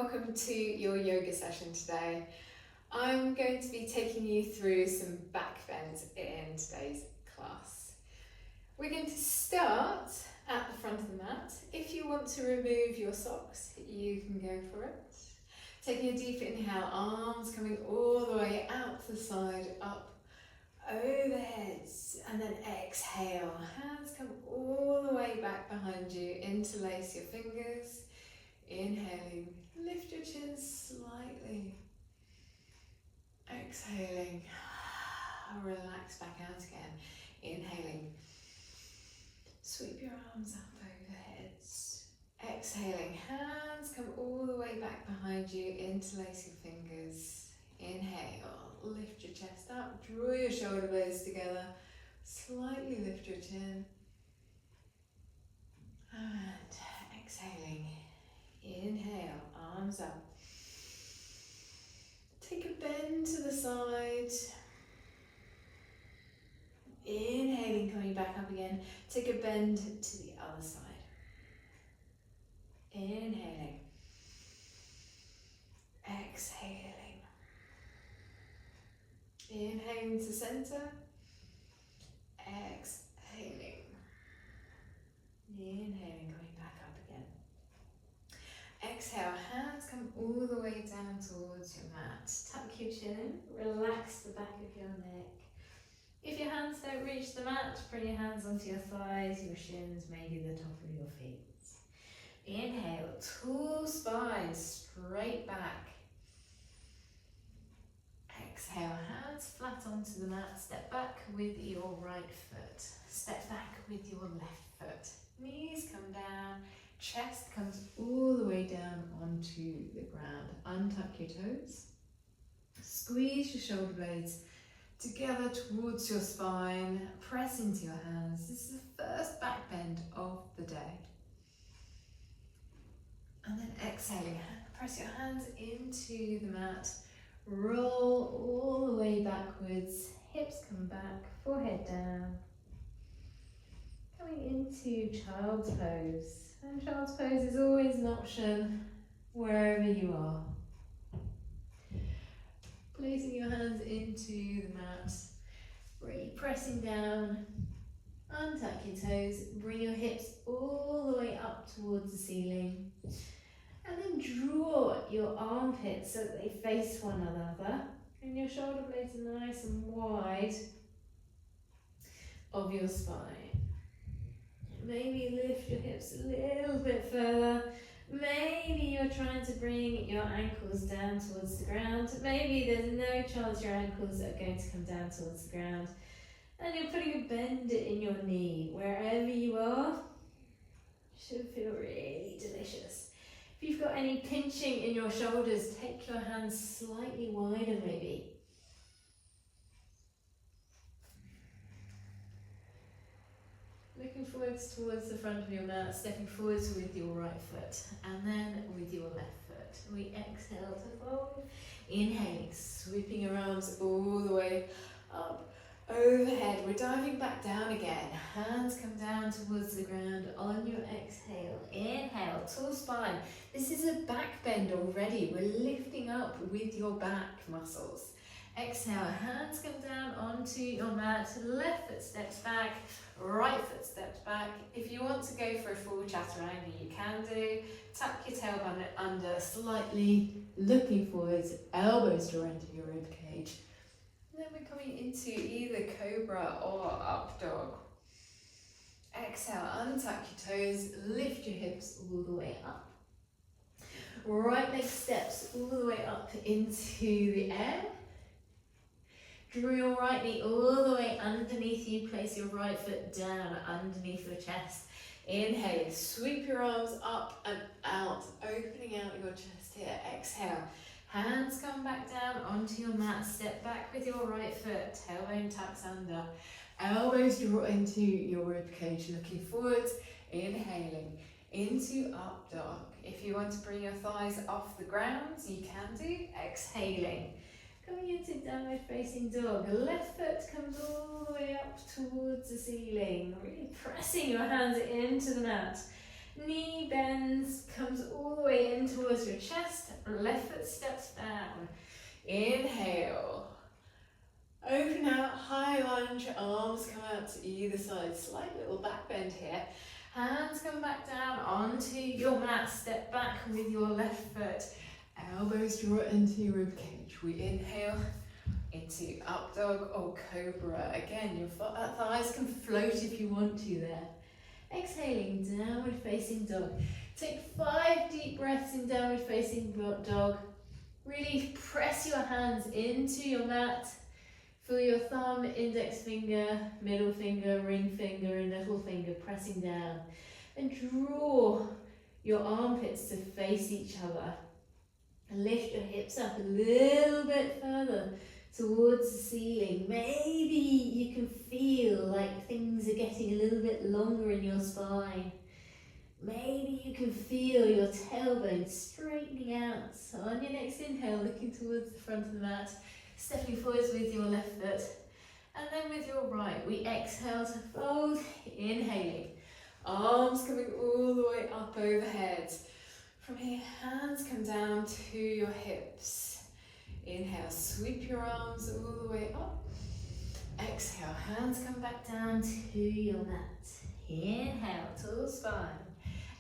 welcome to your yoga session today. I'm going to be taking you through some back bends in today's class. We're going to start at the front of the mat. If you want to remove your socks, you can go for it. Taking a deep inhale, arms coming all the way out to the side, up, overhead, and then exhale. Hands come all the way back behind you, interlace your fingers. Inhaling, lift your chin slightly. Exhaling, relax back out again. Inhaling, sweep your arms up overhead. Exhaling, hands come all the way back behind you, interlace your fingers. Inhale, lift your chest up, draw your shoulder blades together, slightly lift your chin. And exhaling. Inhale, arms up. Take a bend to the side. Inhaling, coming back up again. Take a bend to the other side. Inhaling. Exhaling. Inhaling to center. Exhaling. Inhaling, coming back up again. Exhale, hands come all the way down towards your mat. Tuck your chin, relax the back of your neck. If your hands don't reach the mat, bring your hands onto your thighs, your shins, maybe the top of your feet. Inhale, tall spine, straight back. Exhale, hands flat onto the mat. Step back with your right foot. Step back with your left foot. Knees come down. Chest comes all the way down onto the ground. Untuck your toes. Squeeze your shoulder blades together towards your spine. Press into your hands. This is the first back bend of the day. And then exhaling, press your hands into the mat. Roll all the way backwards. Hips come back, forehead down. Coming into child's pose. And child's pose is always an option wherever you are. Placing your hands into the mat, really pressing down, untuck your toes, bring your hips all the way up towards the ceiling, and then draw your armpits so that they face one another, and your shoulder blades are nice and wide of your spine. Maybe lift your hips a little bit further. Maybe you're trying to bring your ankles down towards the ground. Maybe there's no chance your ankles are going to come down towards the ground. And you're putting a bend in your knee. Wherever you are, should feel really delicious. If you've got any pinching in your shoulders, take your hands slightly wider maybe. Looking forwards towards the front of your mat, stepping forwards with your right foot and then with your left foot. We exhale to fold. Inhaling, sweeping your arms all the way up, overhead. We're diving back down again. Hands come down towards the ground on your exhale. Inhale, tall spine. This is a back bend already. We're lifting up with your back muscles. Exhale, hands come down onto your mat. Left foot steps back. Right foot steps back. If you want to go for a full chaturanga, you can do. Tuck your tailbone under slightly, looking forwards, elbows draw into your rib cage. And then we're coming into either cobra or up dog. Exhale, untuck your toes, lift your hips all the way up. Right leg steps all the way up into the air. Draw your right knee all the way underneath you. Place your right foot down underneath your chest. Inhale, sweep your arms up and out, opening out your chest here. Exhale, hands come back down onto your mat. Step back with your right foot, tailbone tucks under. Elbows draw into your rib cage, looking forwards. Inhaling into up dog. If you want to bring your thighs off the ground, you can do. Exhaling. Coming into downward facing dog, left foot comes all the way up towards the ceiling, really pressing your hands into the mat. Knee bends, comes all the way in towards your chest, left foot steps down. Inhale. Open out, high lunge, arms come out to either side. Slight little back bend here. Hands come back down onto your mat. Step back with your left foot. Elbows draw into your rib cage. We inhale into up dog or cobra. Again, your thighs can float if you want to there. Exhaling, downward facing dog. Take 5 deep breaths in downward facing dog. Really press your hands into your mat. Feel your thumb, index finger, middle finger, ring finger, and little finger pressing down. And draw your armpits to face each other. And lift your hips up a little bit further towards the ceiling. Maybe you can feel like things are getting a little bit longer in your spine. Maybe you can feel your tailbone straightening out. So on your next inhale, looking towards the front of the mat, stepping forwards with your left foot. And then with your right, we exhale to fold, inhaling. Arms coming all the way up overhead. From here, hands come down to your hips. Inhale, sweep your arms all the way up. Exhale, hands come back down to your mat. Inhale, tall spine.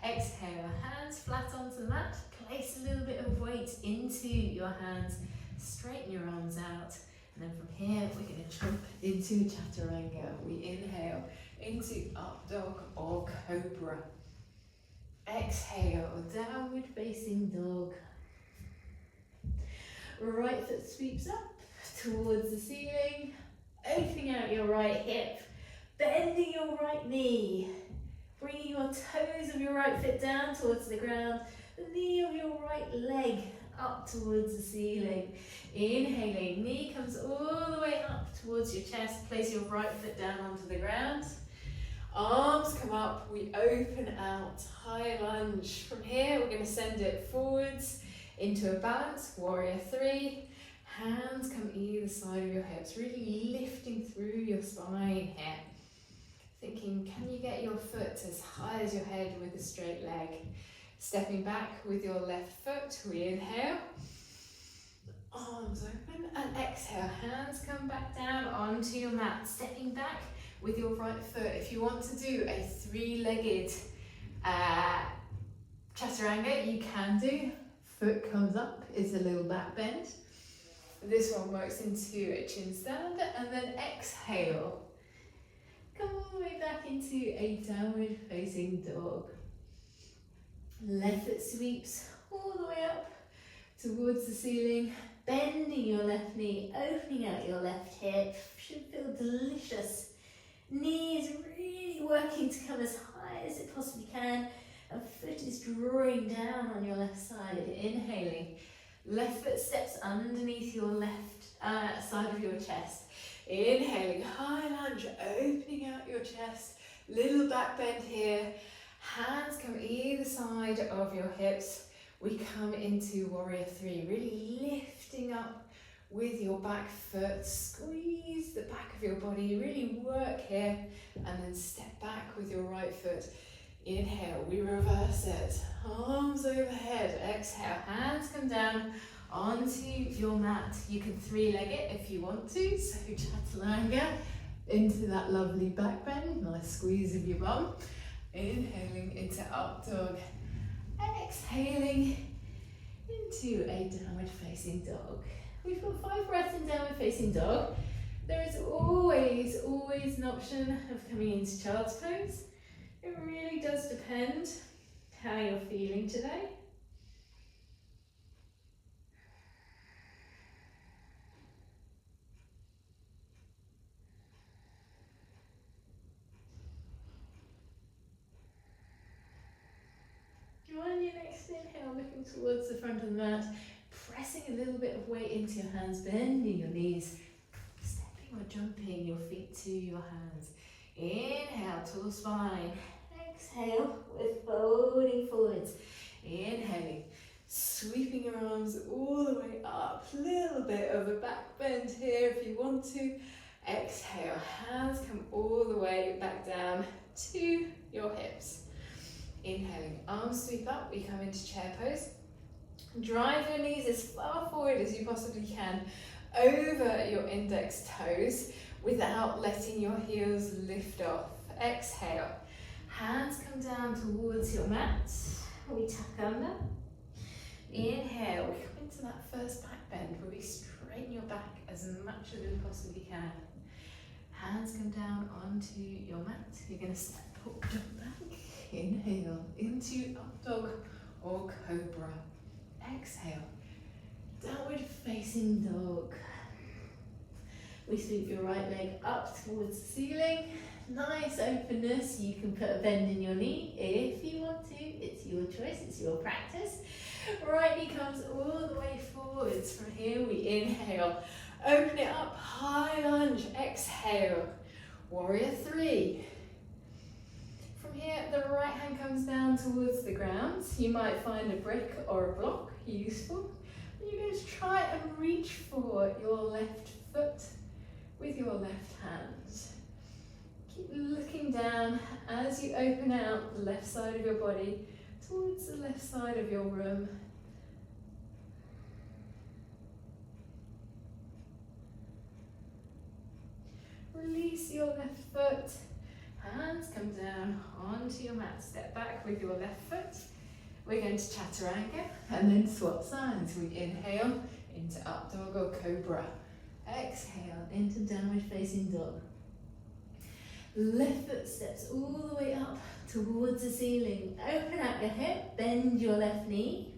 Exhale, hands flat onto the mat. Place a little bit of weight into your hands. Straighten your arms out. And then from here, we're going to jump into chaturanga. We inhale into up dog or cobra. Exhale, downward facing dog. Right foot sweeps up towards the ceiling. Opening out your right hip. Bending your right knee. Bringing your toes of your right foot down towards the ground. The knee of your right leg up towards the ceiling. Inhaling, knee comes all the way up towards your chest. Place your right foot down onto the ground. Arms come up, we open out, high lunge. From here, we're going to send it forwards into a balance, warrior 3. Hands come either side of your hips, really lifting through your spine here. Thinking, can you get your foot as high as your head with a straight leg? Stepping back with your left foot, we inhale. Arms open and exhale. Hands come back down onto your mat. Stepping back with your right foot. If you want to do a 3-legged chaturanga, you can do. Foot comes up, is a little back bend. This one works into a chin stand, and then exhale. Come all the way back into a downward facing dog. Left foot sweeps all the way up towards the ceiling, bending your left knee, opening out your left hip. Should feel delicious. Knees really working to come as high as it possibly can, and foot is drawing down on your left side. Inhaling, left foot steps underneath your left side of your chest. Inhaling, high lunge, opening out your chest, little back bend here. Hands come either side of your hips. We come into warrior 3, really lifting up with your back foot. Squeeze the back of your body, really work here, and then step back with your right foot. Inhale, we reverse it. Arms overhead, exhale, hands come down onto your mat. You can 3-leg it if you want to, so chaturanga into that lovely back bend, nice squeeze of your bum. Inhaling into up dog, exhaling into a downward facing dog. We've got 5 breaths in downward facing dog. There is always an option of coming into child's pose. It really does depend how you're feeling today. On your next inhale, looking towards the front of the mat, pressing a little bit of weight into your hands, bending your knees, stepping or jumping your feet to your hands. Inhale, tall spine. Exhale with folding forwards. Inhaling, sweeping your arms all the way up. Little bit of a back bend here if you want to. Exhale, hands come all the way back down to your hips. Inhaling, arms sweep up, we come into chair pose. Drive your knees as far forward as you possibly can over your index toes without letting your heels lift off. Exhale. Hands come down towards your mat. We tuck under. Inhale. We come into that first back bend where we straighten your back as much as we possibly can. Hands come down onto your mat. You're going to step up, jump back. Inhale into up dog or cobra. Exhale. Downward facing dog. We sweep your right leg up towards the ceiling. Nice openness. You can put a bend in your knee if you want to. It's your choice, it's your practice. Right knee comes all the way forwards. From here we inhale. Open it up, high lunge. Exhale. Warrior 3. From here, the right hand comes down towards the ground. You might find a brick or a block useful. You're going to try and reach for your left foot with your left hand. Keep looking down as you open out the left side of your body towards the left side of your room. Release your left foot. Hands come down onto your mat. Step back with your left foot. We're going to chaturanga and then swap sides. We inhale into up dog or cobra. Exhale into downward facing dog. Left foot steps all the way up towards the ceiling. Open out your hip, bend your left knee.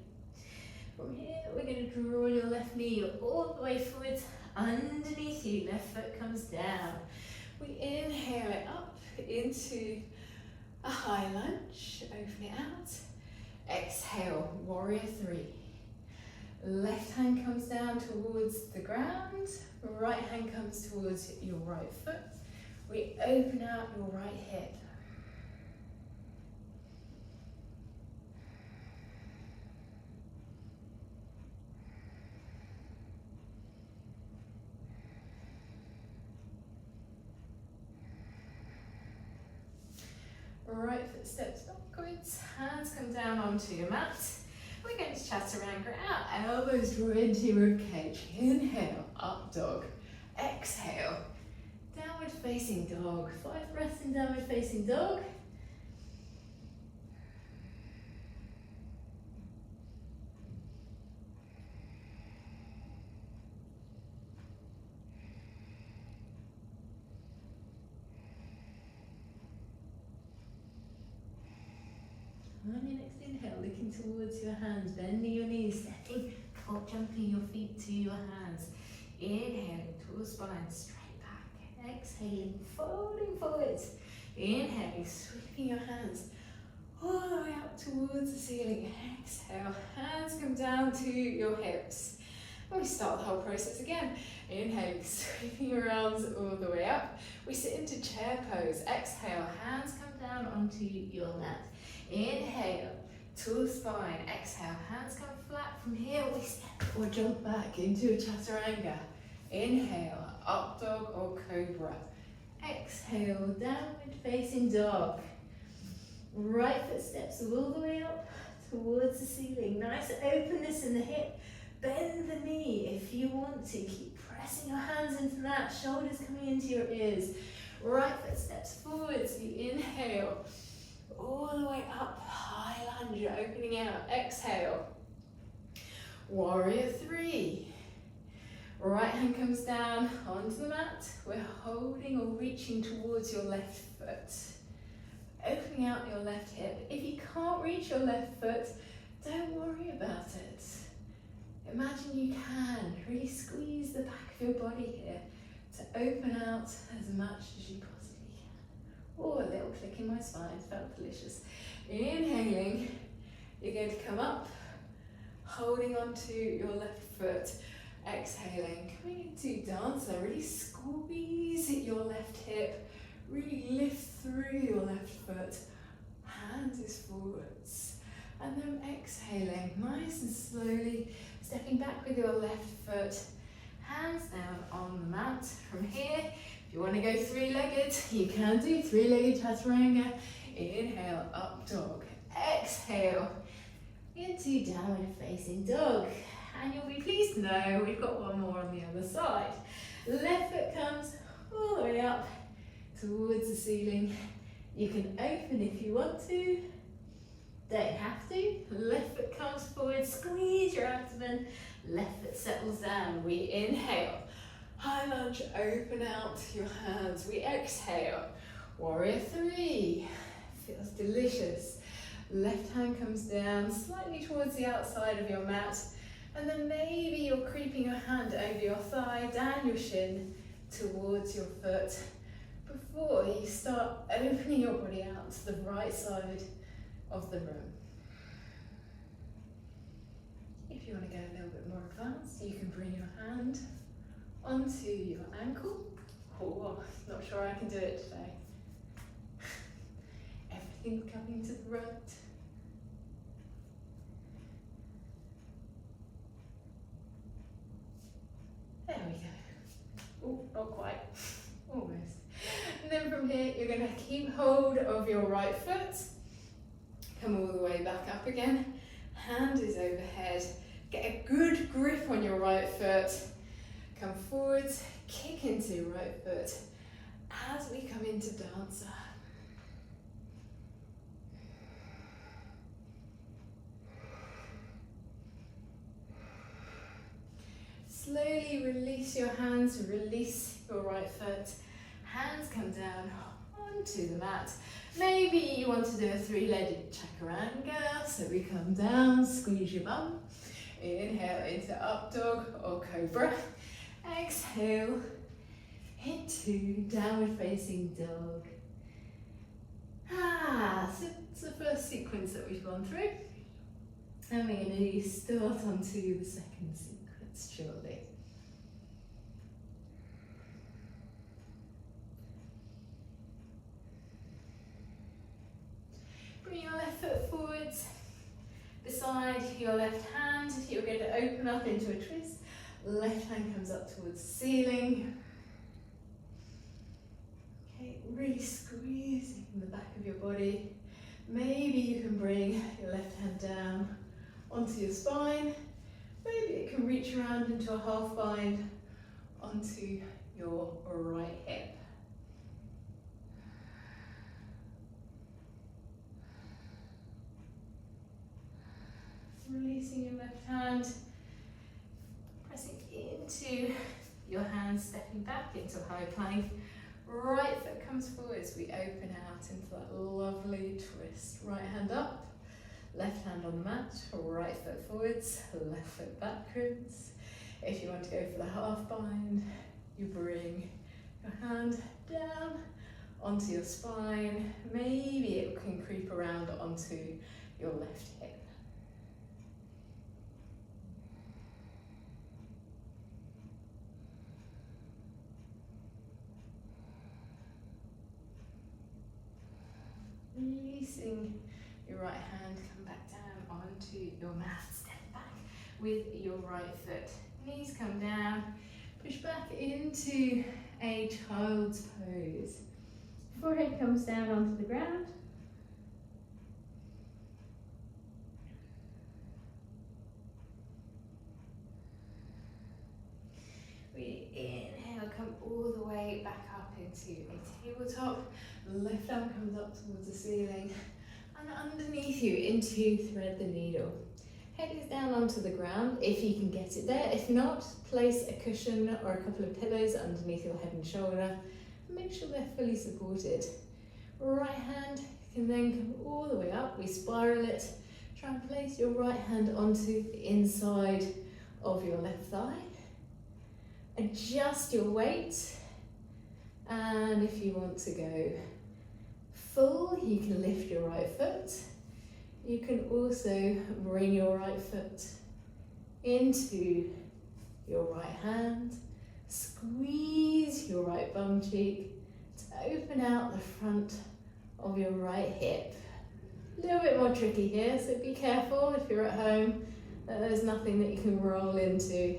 From here, we're going to draw your left knee all the way forwards underneath you. Left foot comes down. We inhale it up into a high lunge. Open it out. Exhale, warrior 3. Left hand comes down towards the ground. Right hand comes towards your right foot. We open out your right hip. Right foot steps backwards, hands come down onto your mat. We're going to chaturanga out, elbows draw into your rib cage. Inhale, up dog. Exhale, downward facing dog. 5 breaths in downward facing dog. On your next inhale, looking towards your hands, bending your knees, stepping or jumping your feet to your hands. Inhaling, tall spine, straight back. Exhaling, folding forwards. Inhaling, sweeping your hands all the way up towards the ceiling. Exhale, hands come down to your hips. And we start the whole process again. Inhaling, sweeping your arms all the way up. We sit into chair pose. Exhale, hands come down onto your mat. Inhale, tall spine. Exhale, hands come flat. From here we step or jump back into a chaturanga. Inhale, up dog or cobra. Exhale, downward facing dog. Right foot steps all the way up towards the ceiling. Nice openness in the hip. Bend the knee if you want to. Keep pressing your hands into that. Shoulders coming into your ears. Right foot steps forwards. You inhale. All the way up, high lunge, opening out. Exhale. Warrior 3. Right hand comes down onto the mat. We're holding or reaching towards your left foot. Opening out your left hip. If you can't reach your left foot, don't worry about it. Imagine you can. Really squeeze the back of your body here to open out as much as you possibly can. Oh, a little click in my spine, felt delicious. Inhaling, you're going to come up, holding onto your left foot. Exhaling, coming into dancer, really squeeze at your left hip, really lift through your left foot, hands is forwards. And then exhaling, nice and slowly, stepping back with your left foot, hands down on the mat. From here, if you want to go 3-legged, you can do 3-legged chaturanga. Inhale, up dog. Exhale, into downward facing dog. And you'll be pleased to know we've got one more on the other side. Left foot comes all the way up towards the ceiling. You can open if you want to, don't have to. Left foot comes forward, squeeze your abdomen, left foot settles down. We inhale, high lunge, open out your hands. We exhale, warrior three, feels delicious. Left hand comes down slightly towards the outside of your mat, and then maybe you're creeping your hand over your thigh, down your shin, towards your foot, before you start opening your body out to the right side of the room. If you want to go a little bit more advanced, you can bring your hand onto your ankle. Oh, not sure I can do it today. Everything's coming to the right. There we go. Oh, not quite. Almost. And then from here, you're going to keep hold of your right foot. Come all the way back up again. Hand is overhead. Get a good grip on your right foot. Come forwards, kick into your right foot as we come into dancer. Slowly release your hands, release your right foot. Hands come down onto the mat. Maybe you want to do a three-legged chaturanga, so we come down, squeeze your bum. Inhale into up dog or cobra. Exhale into downward facing dog. So it's the first sequence that we've gone through. And we're going to start onto the second sequence shortly. Bring your left foot forwards, beside your left hand. You're going to open up into a twist. Left hand comes up towards the ceiling. Okay, really squeezing the back of your body. Maybe you can bring your left hand down onto your spine. Maybe it can reach around into a half bind onto your right hip. Releasing your left hand, pressing into your hand, stepping back into a high plank. Right foot comes forwards, we open out into that lovely twist. Right hand up, left hand on the mat, right foot forwards, left foot backwards. If you want to go for the half bind, you bring your hand down onto your spine. Maybe it can creep around onto your left hip. Releasing your right hand, come back down onto your mat, step back with your right foot. Knees come down, push back into a child's pose. Forehead comes down onto the ground. We inhale, come all the way back up into a tabletop. Left arm comes up towards the ceiling, and underneath you into thread the needle. Head is down onto the ground if you can get it there. If not, place a cushion or a couple of pillows underneath your head and shoulder. Make sure they're fully supported. Right hand can then come all the way up. We spiral it. Try and place your right hand onto the inside of your left thigh. Adjust your weight, and if you want to go full, you can lift your right foot. You can also bring your right foot into your right hand, squeeze your right bum cheek to open out the front of your right hip. A little bit more tricky here, so be careful if you're at home that there's nothing that you can roll into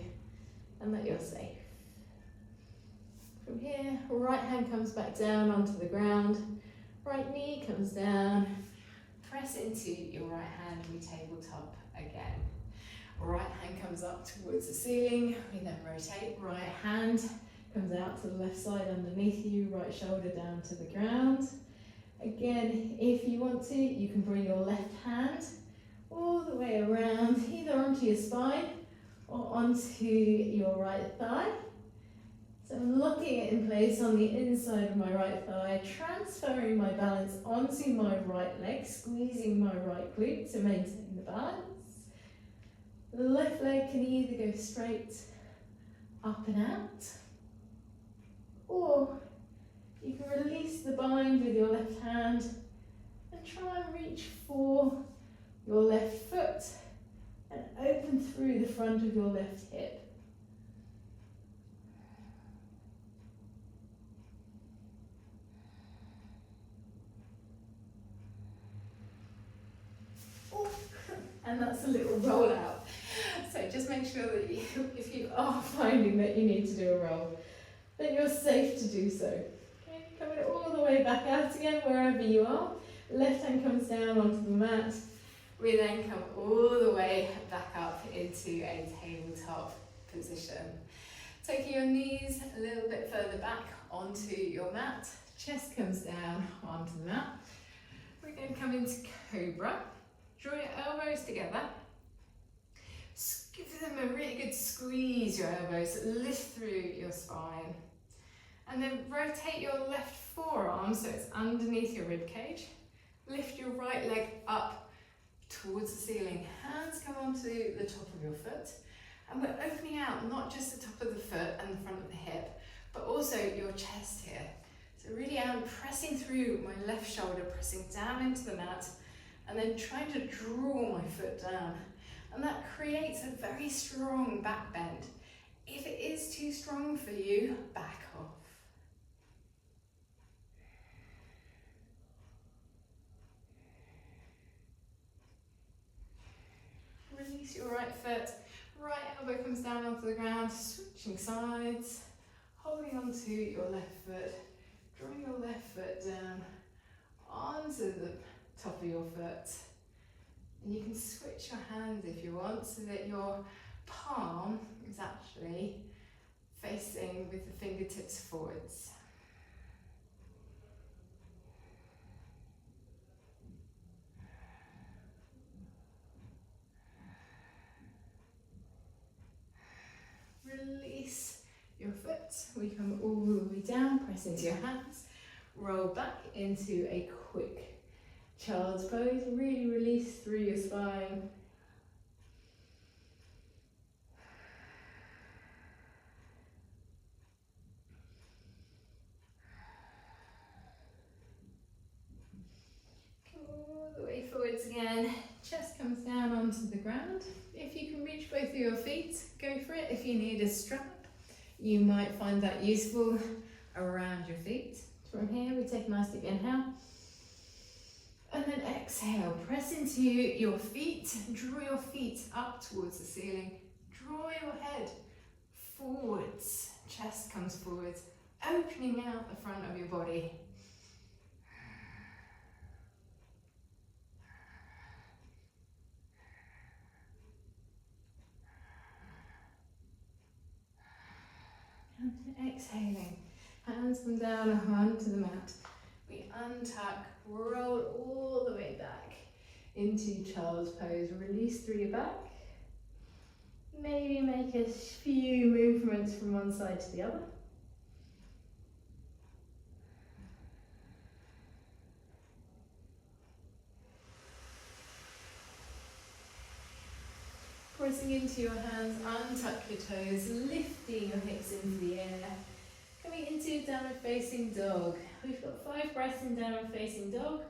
and that you're safe. From here, right hand comes back down onto the ground, right knee comes down, press into your right hand, we tabletop again. Right hand comes up towards the ceiling, we then rotate, right hand comes out to the left side underneath you, right shoulder down to the ground. Again, if you want to, you can bring your left hand all the way around, either onto your spine or onto your right thigh. So I'm locking it in place on the inside of my right thigh, transferring my balance onto my right leg, squeezing my right glute to maintain the balance. The left leg can either go straight up and out, or you can release the bind with your left hand and try and reach for your left foot and open through the front of your left hip. Oh, and that's a little roll out. So just make sure that if you are finding that you need to do a roll, then you're safe to do so. Okay, coming all the way back out again wherever you are. Left hand comes down onto the mat. We then come all the way back up into a tabletop position. Taking your knees a little bit further back onto your mat. Chest comes down onto the mat. We're going to come into Cobra. Draw your elbows together. Give them a really good squeeze, your elbows, lift through your spine. And then rotate your left forearm so it's underneath your rib cage. Lift your right leg up towards the ceiling. Hands come onto the top of your foot. And we're opening out not just the top of the foot and the front of the hip, but also your chest here. So really I'm pressing through my left shoulder, pressing down into the mat, and then trying to draw my foot down. And that creates a very strong back bend. If it is too strong for you, back off. Release your right foot, right elbow comes down onto the ground, switching sides, holding onto your left foot, drawing your left foot down onto the top of your foot. And you can switch your hands if you want so that your palm is actually facing with the fingertips forwards. Release your foot. We come all the way down, press into your hands, roll back into a quick child's pose. Really release through your spine. Come all the way forwards again. Chest comes down onto the ground. If you can reach both of your feet, go for it. If you need a strap, you might find that useful around your feet. From here, we take a nice deep inhale. And then exhale, press into your feet, draw your feet up towards the ceiling, draw your head forwards, chest comes forwards, opening out the front of your body. And exhaling, hands come down onto the mat. We untuck, roll all the way back into child's pose. Release through your back. Maybe make a few movements from one side to the other. Pressing into your hands, untuck your toes, lifting your hips into the air. Coming into downward facing dog. We've got 5 breaths in downward facing dog.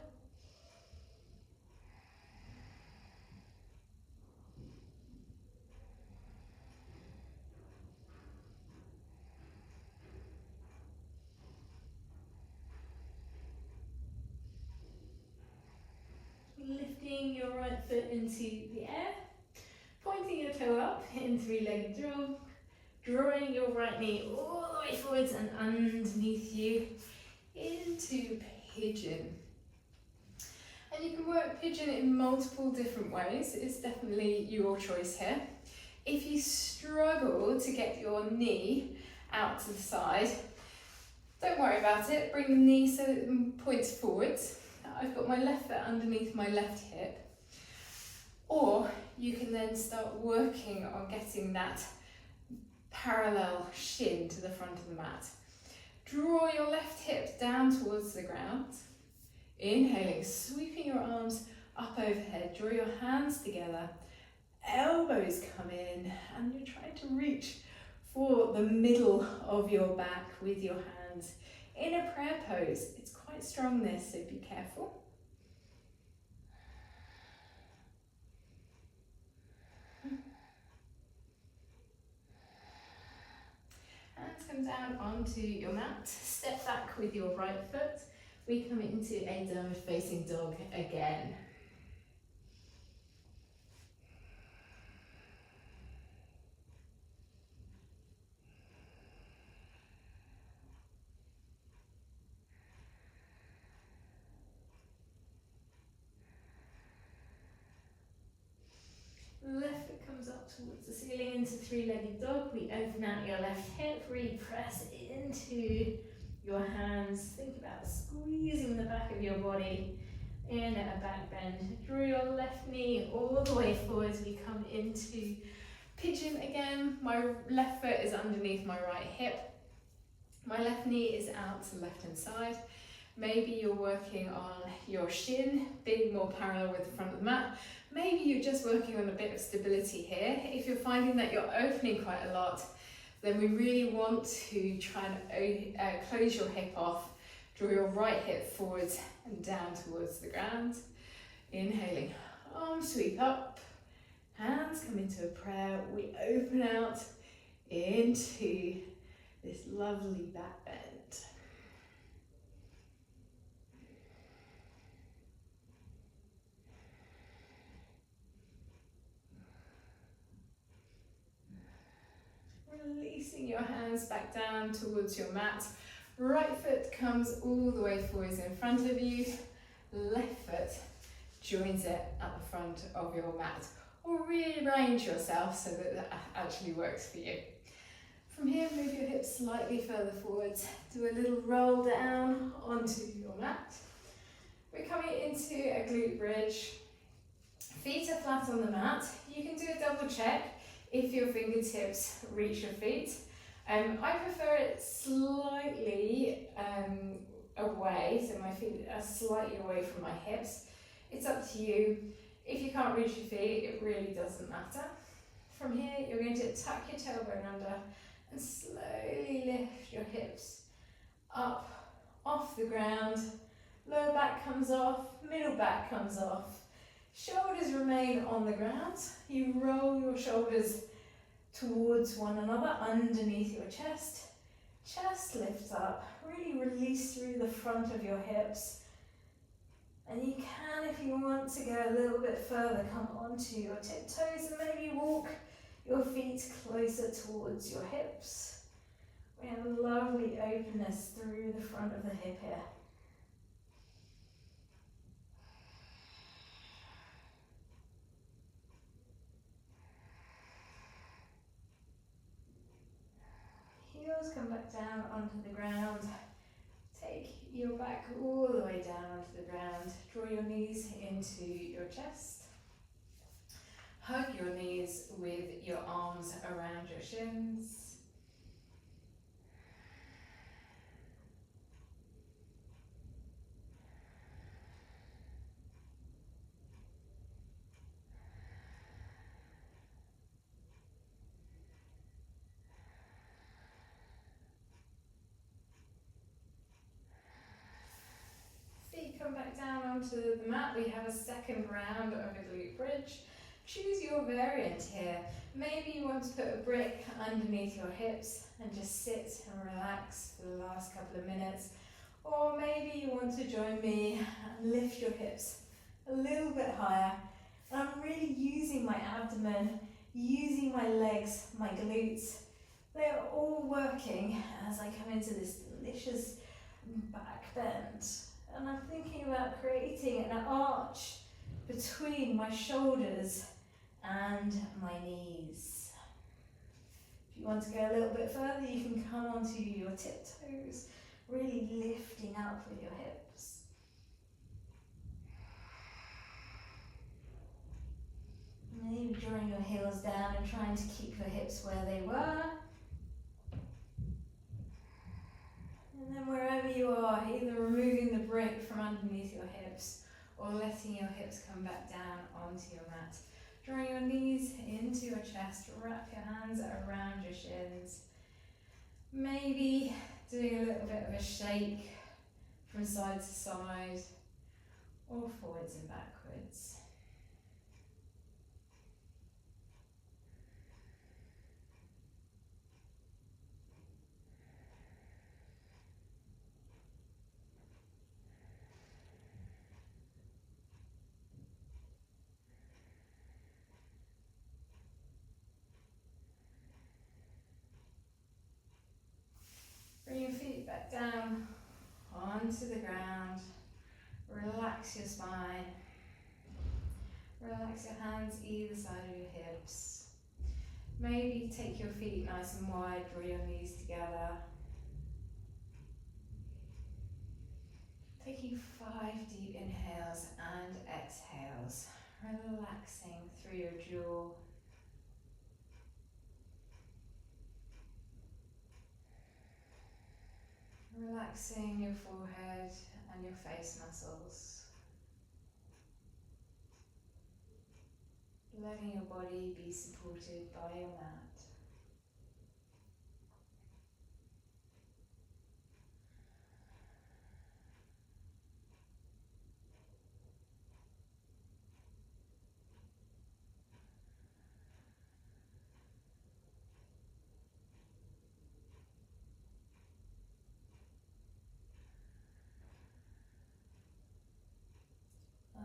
Lifting your right foot into the air. Pointing your toe up in 3-legged dog. Drawing your right knee all the way forwards and underneath you into pigeon. And you can work pigeon in multiple different ways. It's definitely your choice here. If you struggle to get your knee out to the side, don't worry about it. Bring the knee so it points forwards. I've got my left foot underneath my left hip. Or you can then start working on getting that parallel shin to the front of the mat. Draw your left hip down towards the ground. Inhaling, sweeping your arms up overhead. Draw your hands together. Elbows come in, and you're trying to reach for the middle of your back with your hands in a prayer pose. It's quite strong this, so be careful. Hands come down onto your mat. Step back with your right foot. We come into a downward facing dog again. Left foot comes up towards the ceiling into three-legged dog. We open out your left hip, really press into your hands. Think about squeezing the back of your body in a back bend. Draw your left knee all the way forwards. We come into pigeon again. My left foot is underneath my right hip. My left knee is out to the left-hand side. Maybe you're working on your shin, being more parallel with the front of the mat. Maybe you're just working on a bit of stability here. If you're finding that you're opening quite a lot, then we really want to try and close your hip off. Draw your right hip forwards and down towards the ground. Inhaling, arms sweep up, hands come into a prayer. We open out into this lovely back bend. Releasing your hands back down towards your mat. Right foot comes all the way forwards in front of you. Left foot joins it at the front of your mat. Or rearrange yourself so that that actually works for you. From here, move your hips slightly further forwards. Do a little roll down onto your mat. We're coming into a glute bridge. Feet are flat on the mat. You can do a double check if your fingertips reach your feet. I prefer it slightly away, so my feet are slightly away from my hips. It's up to you. If you can't reach your feet, it really doesn't matter. From here, you're going to tuck your tailbone under and slowly lift your hips up off the ground. Lower back comes off, middle back comes off. Shoulders remain on the ground. You roll your shoulders towards one another underneath your chest. Chest lifts up. Really release through the front of your hips. And you can, if you want to go a little bit further, come onto your tiptoes and maybe walk your feet closer towards your hips. We have a lovely openness through the front of the hip here. Heels come back down onto the ground. Take your back all the way down onto the ground. Draw your knees into your chest. Hug your knees with your arms around your shins. Come back down onto the mat. We have a second round of a glute bridge. Choose your variant here. Maybe you want to put a brick underneath your hips and just sit and relax for the last couple of minutes. Or maybe you want to join me and lift your hips a little bit higher. And I'm really using my abdomen, using my legs, my glutes. They're all working as I come into this delicious back bend. And I'm thinking about creating an arch between my shoulders and my knees. If you want to go a little bit further, you can come onto your tiptoes, really lifting up with your hips. Maybe drawing your heels down and trying to keep your hips where they were. And then wherever you are, either removing the brake from underneath your hips or letting your hips come back down onto your mat. Drawing your knees into your chest, wrap your hands around your shins. Maybe doing a little bit of a shake from side to side or forwards and backwards. Bring your feet back down onto the ground. Relax your spine. Relax your hands either side of your hips. Maybe take your feet nice and wide, draw your knees together. Taking 5 deep inhales and exhales. Relaxing through your jaw. Relaxing your forehead and your face muscles. Letting your body be supported by your mat.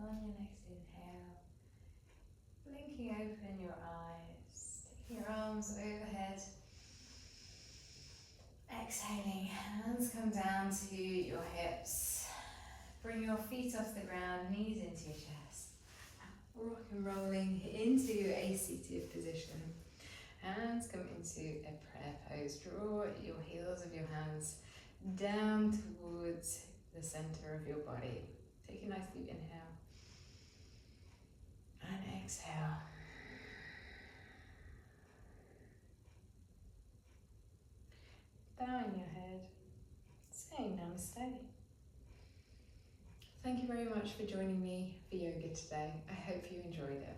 On your next inhale, blinking open your eyes, taking your arms overhead. Exhaling, hands come down to your hips. Bring your feet off the ground, knees into your chest. Rock and rolling into a seated position. Hands come into a prayer pose. Draw your heels of your hands down towards the center of your body. Take a nice deep inhale. And exhale. Bowing your head, saying namaste. Thank you very much for joining me for yoga today. I hope you enjoyed it.